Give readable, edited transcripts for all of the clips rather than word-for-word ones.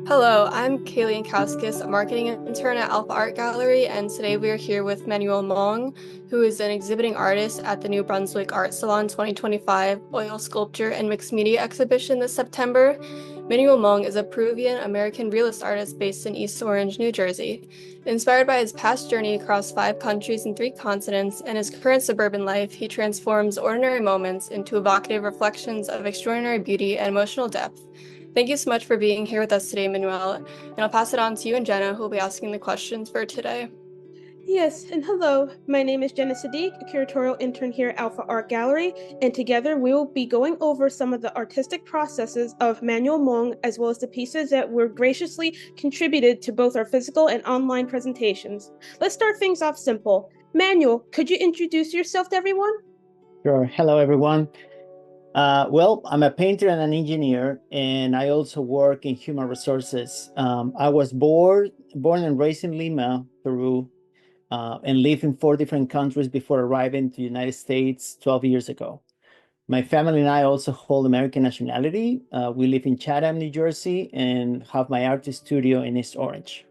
Hello, I'm Kaylee Kauskis, a marketing intern at Alfa Art Gallery, and today we are here with Manuel Monge, who is an exhibiting artist at the New Brunswick Art Salon 2025 Oil Sculpture and Mixed Media exhibition this September. Manuel Monge is a Peruvian-American realist artist based in East Orange, New Jersey. Inspired by his past journey across 5 countries and 3 continents and his current suburban life, he transforms ordinary moments into evocative reflections of extraordinary beauty and emotional depth. Thank you so much for being here with us today, Manuel. And I'll pass it on to you and Jenna, who will be asking the questions for today. Yes, and hello. My name is Jenna Sadiq, a curatorial intern here at Alpha Art Gallery, and together we will be going over some of the artistic processes of Manuel Monge, as well as the pieces that were graciously contributed to both our physical and online presentations. Let's start things off simple. Manuel, could you introduce yourself to everyone? Sure. Hello, everyone. Well, I'm a painter and an engineer, and I also work in human resources. I was born and raised in Lima, Peru, and lived in 4 different countries before arriving to the United States 12 years ago. My family and I also hold American nationality. We live in Chatham, New Jersey, and have my artist studio in East Orange.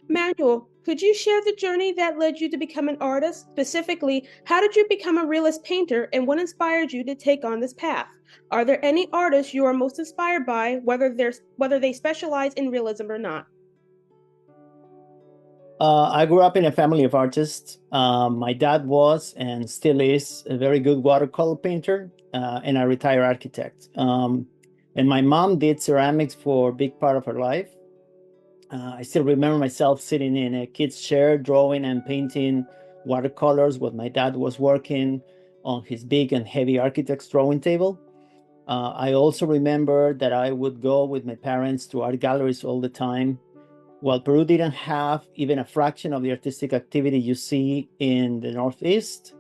Manuel, could you share the journey that led you to become an artist? Specifically, how did you become a realist painter and what inspired you to take on this path? Are there any artists you are most inspired by, whether they specialize in realism or not? I grew up in a family of artists. My dad was and still is a very good watercolor painter and a retired architect. And my mom did ceramics for a big part of her life. I still remember myself sitting in a kid's chair, drawing and painting watercolors while my dad was working on his big and heavy architect's drawing table. I also remember that I would go with my parents to art galleries all the time. While Peru didn't have even a fraction of the artistic activity you see in the Northeast,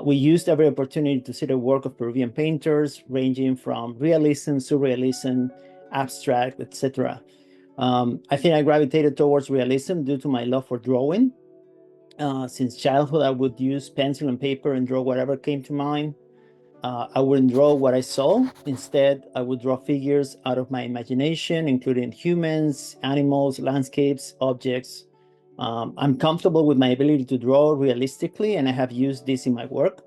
we used every opportunity to see the work of Peruvian painters, ranging from realism, surrealism, abstract, etc. I think I gravitated towards realism due to my love for drawing. Since childhood, I would use pencil and paper and draw whatever came to mind. I wouldn't draw what I saw. Instead, I would draw figures out of my imagination, including humans, animals, landscapes, objects. I'm comfortable with my ability to draw realistically, and I have used this in my work,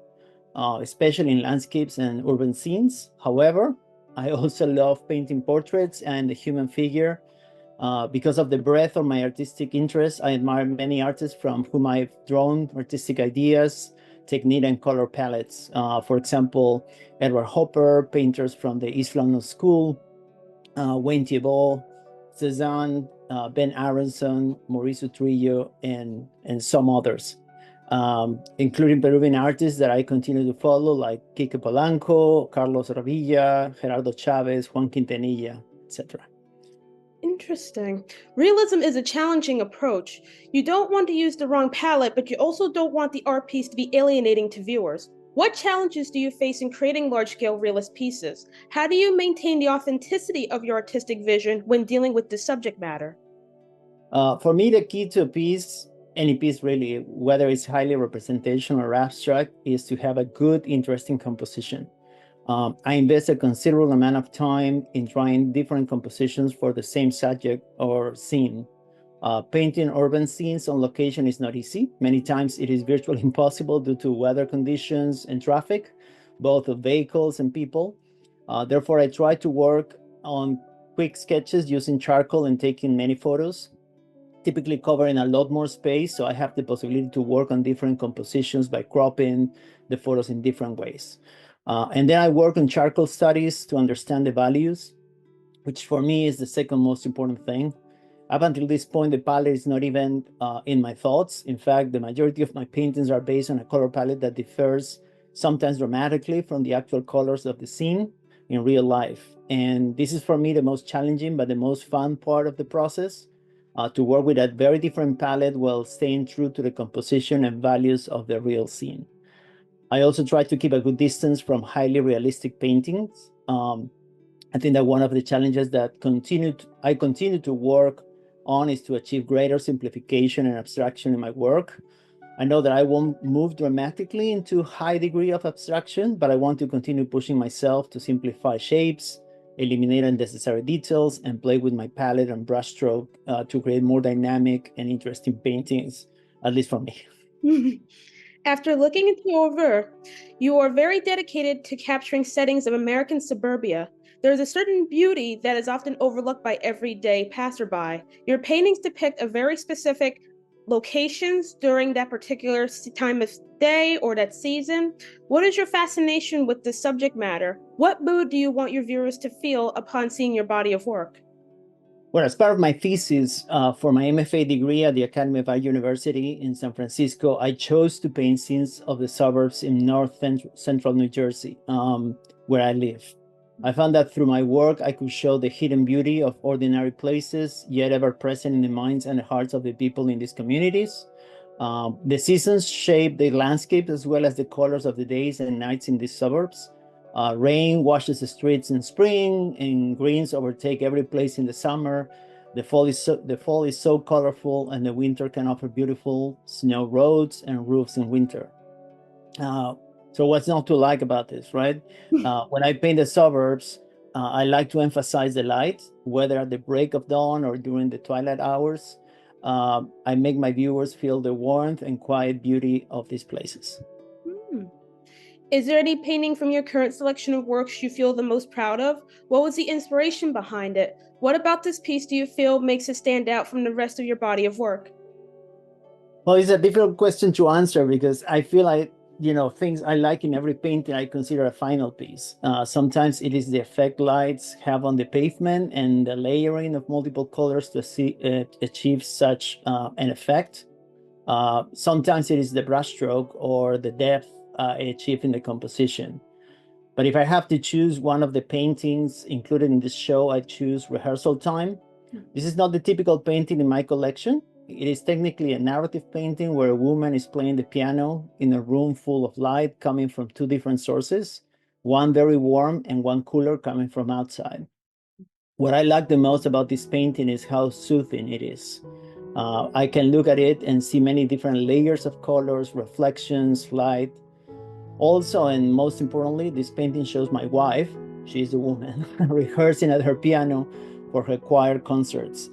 especially in landscapes and urban scenes. However, I also love painting portraits and the human figure. Because of the breadth of my artistic interests, I admire many artists from whom I've drawn artistic ideas, technique, and color palettes. For example, Edward Hopper, painters from the East London School, Wayne Thiebaud, Cezanne, Ben Aronson, Mauricio Trillo, and some others, including Peruvian artists that I continue to follow, like Quique Polanco, Carlos Ravilla, Gerardo Chavez, Juan Quintanilla, etc. Interesting. Realism is a challenging approach. You don't want to use the wrong palette, but you also don't want the art piece to be alienating to viewers. What challenges do you face in creating large scale realist pieces? How do you maintain the authenticity of your artistic vision when dealing with this subject matter? For me, the key to a piece, any piece really, whether it's highly representational or abstract, is to have a good, interesting composition. I invest a considerable amount of time in trying different compositions for the same subject or scene. Painting urban scenes on location is not easy. Many times it is virtually impossible due to weather conditions and traffic, both of vehicles and people. Therefore, I try to work on quick sketches using charcoal and taking many photos, typically covering a lot more space, so I have the possibility to work on different compositions by cropping the photos in different ways. And then I work on charcoal studies to understand the values, which for me is the second most important thing. Up until this point, the palette is not even in my thoughts. In fact, the majority of my paintings are based on a color palette that differs sometimes dramatically from the actual colors of the scene in real life. And this is for me the most challenging but the most fun part of the process, to work with a very different palette while staying true to the composition and values of the real scene. I also try to keep a good distance from highly realistic paintings. I think that one of the challenges that I continue to work on is to achieve greater simplification and abstraction in my work. I know that I won't move dramatically into high degree of abstraction, but I want to continue pushing myself to simplify shapes, eliminate unnecessary details, and play with my palette and brushstroke to create more dynamic and interesting paintings, at least for me. After looking into your work, you are very dedicated to capturing settings of American suburbia. There is a certain beauty that is often overlooked by everyday passerby. Your paintings depict a very specific locations during that particular time of day or that season. What is your fascination with the subject matter? What mood do you want your viewers to feel upon seeing your body of work? Well, as part of my thesis for my MFA degree at the Academy of Art University in San Francisco, I chose to paint scenes of the suburbs in central New Jersey, where I live. I found that through my work, I could show the hidden beauty of ordinary places, yet ever present in the minds and the hearts of the people in these communities. The seasons shape the landscape as well as the colors of the days and nights in these suburbs. Rain washes the streets in spring, and greens overtake every place in the summer. The fall is so colorful, and the winter can offer beautiful snow roads and roofs in winter. So what's not to like about this, right? When I paint the suburbs, I like to emphasize the light, whether at the break of dawn or during the twilight hours. I make my viewers feel the warmth and quiet beauty of these places. Is there any painting from your current selection of works you feel the most proud of? What was the inspiration behind it? What about this piece do you feel makes it stand out from the rest of your body of work? Well, it's a difficult question to answer because I feel like, things I like in every painting I consider a final piece. Sometimes it is the effect lights have on the pavement and the layering of multiple colors to achieve such an effect. Sometimes it is the brushstroke or the depth achieved in the composition. But if I have to choose one of the paintings included in this show, I choose Rehearsal Time. This is not the typical painting in my collection. It is technically a narrative painting where a woman is playing the piano in a room full of light coming from two different sources, one very warm and one cooler coming from outside. What I like the most about this painting is how soothing it is. I can look at it and see many different layers of colors, reflections, light. Also, and most importantly, this painting shows my wife, she's the woman, rehearsing at her piano for her choir concerts.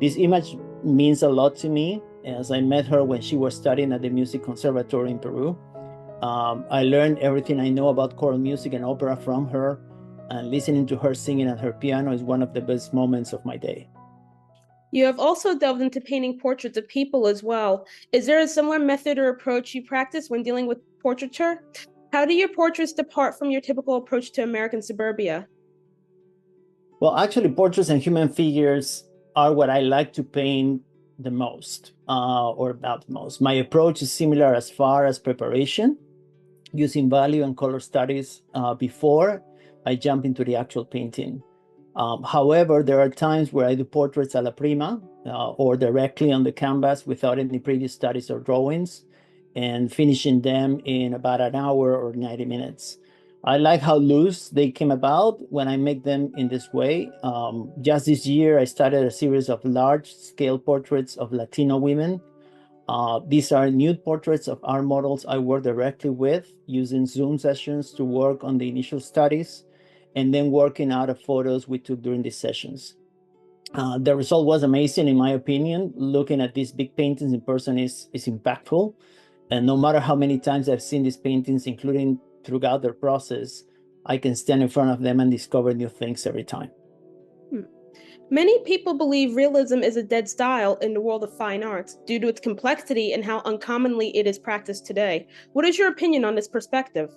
This image means a lot to me as I met her when she was studying at the Music Conservatory in Peru. I learned everything I know about choral music and opera from her, and listening to her singing at her piano is one of the best moments of my day. You have also delved into painting portraits of people as well. Is there a similar method or approach you practice when dealing with portraiture? How do your portraits depart from your typical approach to American suburbia? Well, actually, portraits and human figures are what I like to paint the most, or about the most. My approach is similar as far as preparation, using value and color studies before I jump into the actual painting. However, there are times where I do portraits a la prima or directly on the canvas without any previous studies or drawings, and finishing them in about an hour or 90 minutes. I like how loose they came about when I make them in this way. Just this year, I started a series of large-scale portraits of Latino women. These are nude portraits of art models I work directly with, using Zoom sessions to work on the initial studies, and then working out of photos we took during these sessions. The result was amazing, in my opinion. Looking at these big paintings in person is impactful. And no matter how many times I've seen these paintings, including throughout their process, I can stand in front of them and discover new things every time. Many people believe realism is a dead style in the world of fine arts due to its complexity and how uncommonly it is practiced today. What is your opinion on this perspective?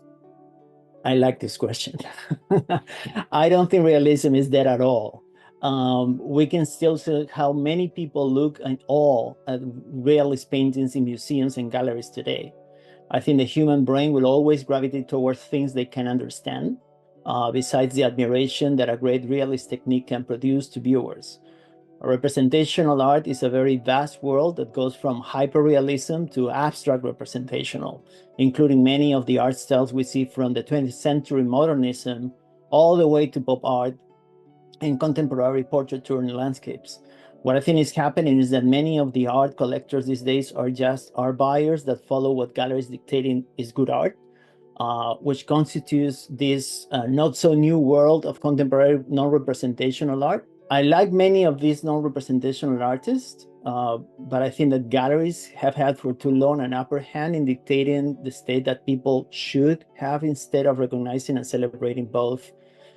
I like this question. I don't think realism is dead at all. We can still see how many people look in awe at realist paintings in museums and galleries today. I think the human brain will always gravitate towards things they can understand, besides the admiration that a great realist technique can produce to viewers. Representational art is a very vast world that goes from hyperrealism to abstract representational, including many of the art styles we see from the 20th century modernism all the way to pop art and contemporary portraiture and landscapes. What I think is happening is that many of the art collectors these days are just art buyers that follow what galleries dictating is good art. which constitutes this not so new world of contemporary non-representational art. I like many of these non-representational artists, but I think that galleries have had for too long an upper hand in dictating the state that people should have, instead of recognizing and celebrating both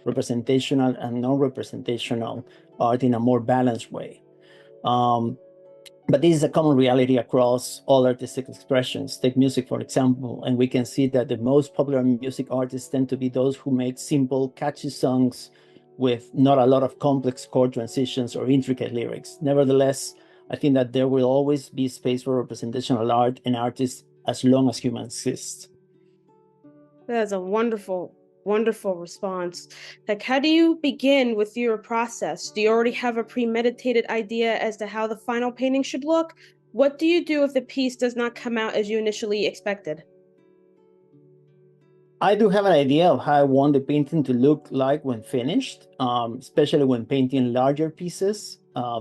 representational and non-representational art in a more balanced way. But this is a common reality across all artistic expressions. Take music, for example, and we can see that the most popular music artists tend to be those who make simple, catchy songs with not a lot of complex chord transitions or intricate lyrics. Nevertheless, I think that there will always be space for representational art and artists as long as humans exist. That is a wonderful, wonderful response. Like, how do you begin with your process? Do you already have a premeditated idea as to how the final painting should look? What do you do if the piece does not come out as you initially expected? I do have an idea of how I want the painting to look like when finished, especially when painting larger pieces.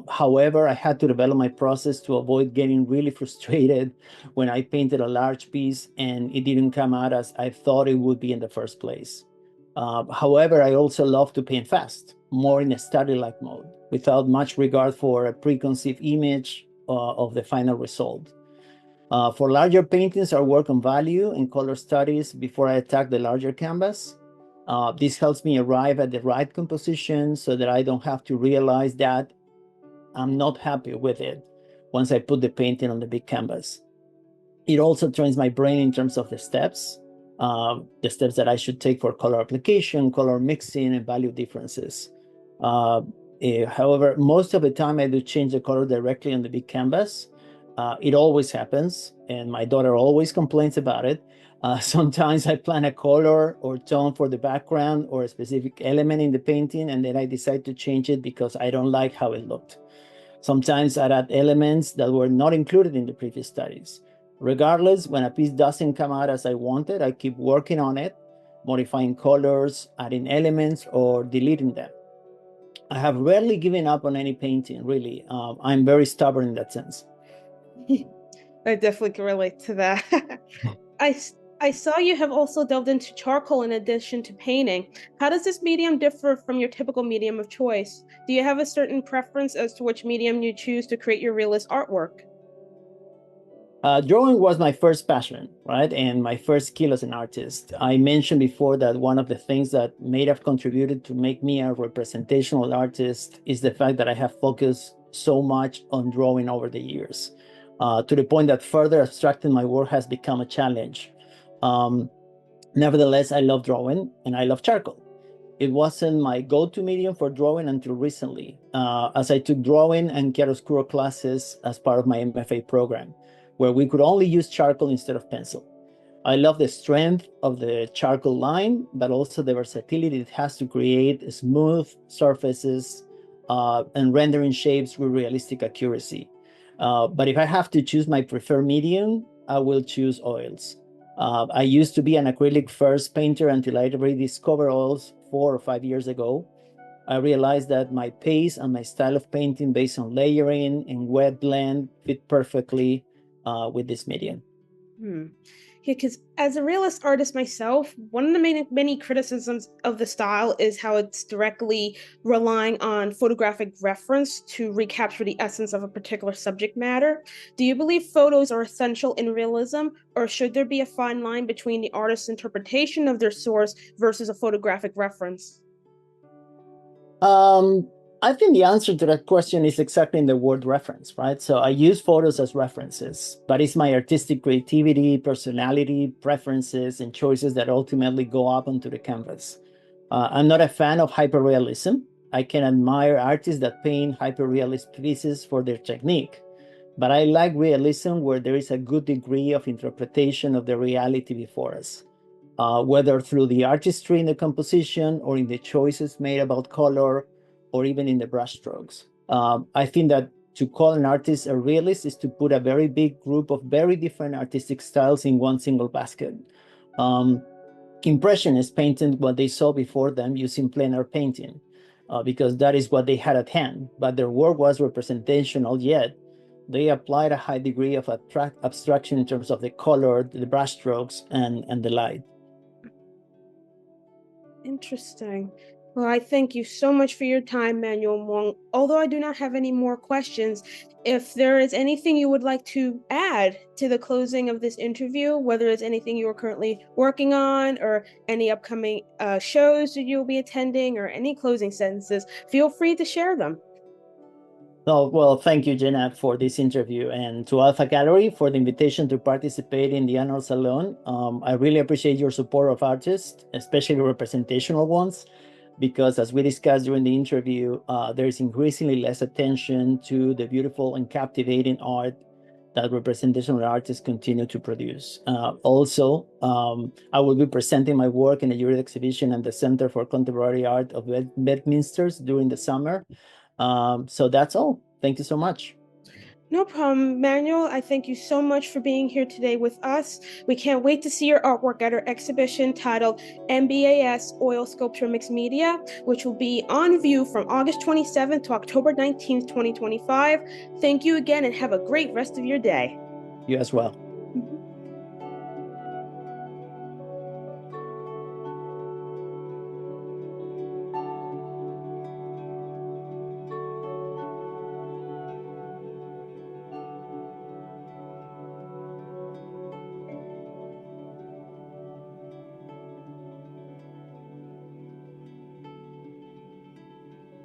However, I had to develop my process to avoid getting really frustrated when I painted a large piece and it didn't come out as I thought it would be in the first place. However, I also love to paint fast, more in a study-like mode, without much regard for a preconceived image of the final result. For larger paintings, I work on value and color studies before I attack the larger canvas. This helps me arrive at the right composition so that I don't have to realize that I'm not happy with it once I put the painting on the big canvas. It also trains my brain in terms of the steps that I should take for color application, color mixing, and value differences. However, most of the time I do change the color directly on the big canvas. It always happens, and my daughter always complains about it. Sometimes I plan a color or tone for the background or a specific element in the painting, and then I decide to change it because I don't like how it looked. Sometimes I add elements that were not included in the previous studies. Regardless, when a piece doesn't come out as I wanted, I keep working on it, modifying colors, adding elements, or deleting them. I have rarely given up on any painting, really. I'm very stubborn in that sense. I definitely can relate to that. I, I saw you have also delved into charcoal in addition to painting. How does this medium differ from your typical medium of choice? Do you have a certain preference as to which medium you choose to create your realist artwork? Drawing was my first passion, right? And my first skill as an artist. I mentioned before that one of the things that may have contributed to make me a representational artist is the fact that I have focused so much on drawing over the years, to the point that further abstracting my work has become a challenge. Nevertheless, I love drawing and I love charcoal. It wasn't my go-to medium for drawing until recently, as I took drawing and chiaroscuro classes as part of my MFA program, where we could only use charcoal instead of pencil. I love the strength of the charcoal line, but also the versatility it has to create smooth surfaces and rendering shapes with realistic accuracy. But if I have to choose my preferred medium, I will choose oils. I used to be an acrylic first painter until I rediscovered oils 4 or 5 years ago. I realized that my pace and my style of painting based on layering and wet blend fit perfectly with this medium. Yeah, because as a realist artist myself, one of the many criticisms of the style is how it's directly relying on photographic reference to recapture the essence of a particular subject matter. Do you believe photos are essential in realism, or should there be a fine line between the artist's interpretation of their source versus a photographic reference? I think the answer to that question is exactly in the word reference, right? So I use photos as references, but it's my artistic creativity, personality, preferences, and choices that ultimately go up onto the canvas. I'm not a fan of hyperrealism. I can admire artists that paint hyperrealist pieces for their technique, but I like realism where there is a good degree of interpretation of the reality before us. Whether through the artistry in the composition or in the choices made about color or even in the brushstrokes. I think that to call an artist a realist is to put a very big group of very different artistic styles in one single basket. Impressionists painted what they saw before them using plein air painting because that is what they had at hand, but their work was representational, yet they applied a high degree of abstraction in terms of the color, the brushstrokes, and the light. Interesting. Well, I thank you so much for your time, Manuel Monge. Although I do not have any more questions, if there is anything you would like to add to the closing of this interview, whether it's anything you are currently working on or any upcoming shows that you'll be attending or any closing sentences, feel free to share them. Oh, well, thank you, Jenna, for this interview, and to Alpha Gallery for the invitation to participate in the annual salon. I really appreciate your support of artists, especially representational ones, because as we discussed during the interview, there is increasingly less attention to the beautiful and captivating art that representational artists continue to produce. Also, I will be presenting my work in a juried exhibition at the Center for Contemporary Art of Bedminsters during the summer. So that's all. Thank you so much. No problem, Manuel. I thank you so much for being here today with us. We can't wait to see your artwork at our exhibition titled MBAS Oil Sculpture Mixed Media, which will be on view from August 27th to October 19th, 2025. Thank you again and have a great rest of your day. You as well.